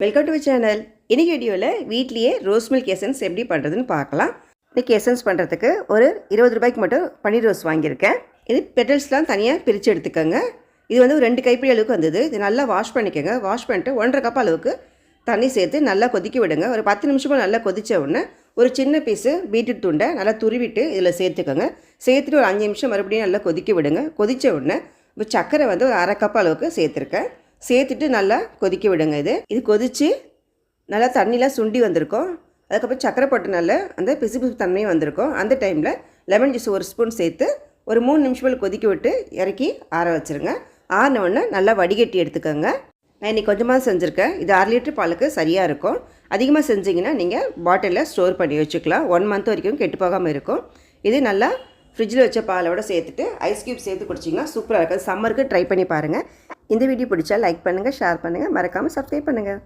Welcome to channel. இன்னைக்கு வீடியோவில் வீட்லேயே ரோஸ் மில்க் எசன்ஸ் எப்படி பண்ணுறதுன்னு பார்க்கலாம். இன்றைக்கி எசன்ஸ் பண்ணுறதுக்கு ஒரு 20 ரூபாய்க்கு மட்டும் பன்னீர் ரோஸ் வாங்கியிருக்கேன். இது பெட்டல்ஸ்லாம் தனியாக பிரித்து எடுத்துக்கோங்க. இது வந்து ஒரு 2 கைப்பிடி அளவுக்கு வந்தது. இது நல்லா வாஷ் பண்ணிக்கோங்க. வாஷ் பண்ணிட்டு 1.5 கப் அளவுக்கு தண்ணி சேர்த்து நல்லா கொதிக்க விடுங்க. ஒரு 10 நிமிஷமாக நல்லா கொதித்த உடனே ஒரு சின்ன பீஸு பீட்ரூட் துண்டை நல்லா துருவிட்டு இதில் சேர்த்துக்கோங்க. சேர்த்துட்டு ஒரு 5 நிமிஷம் மறுபடியும் நல்லா கொதிக்க விடுங்க. கொதித்த உடனே இப்போ சர்க்கரை வந்து ஒரு 1/2 கப் அளவுக்கு சேர்த்துருக்கேன். சேர்த்துட்டு நல்லா கொதிக்க விடுங்க. இது கொதித்து நல்லா தண்ணிலாம் சுண்டி வந்திருக்கும். அதுக்கப்புறம் சக்கரை போட்டு நல்லா அந்த பிசு தன்மையும் வந்திருக்கும். அந்த டைமில் லெமன் ஜூஸ் 1 ஸ்பூன் சேர்த்து ஒரு 3 நிமிஷம் கொதிக்க விட்டு இறக்கி ஆற வச்சுருங்க. ஆறினவுடனே நல்லா வடிகட்டி எடுத்துக்கோங்க. நான் இன்றைக்கி கொஞ்சமாக செஞ்சுருக்கேன். இது 1/2 லிட்டர் பாலுக்கு சரியாக இருக்கும். அதிகமாக செஞ்சிங்கன்னா நீங்கள் பாட்டிலில் ஸ்டோர் பண்ணி வச்சுக்கலாம். 1 மந்த் வரைக்கும் கெட்டு போகாமல் இருக்கும். இது நல்லா ஃப்ரிட்ஜில் வச்ச பாலோட சேர்த்துட்டு ஐஸ் க்யூப் சேர்த்து குடிச்சிங்கன்னா சூப்பராக இருக்கும். சம்மருக்கு ட்ரை பண்ணி பாருங்கள். இந்த வீடியோ பிடிச்சா லைக் பண்ணுங்கள், ஷேர் பண்ணுங்கள், மறக்காமல் சப்ஸ்கிரைப் பண்ணுங்கள்.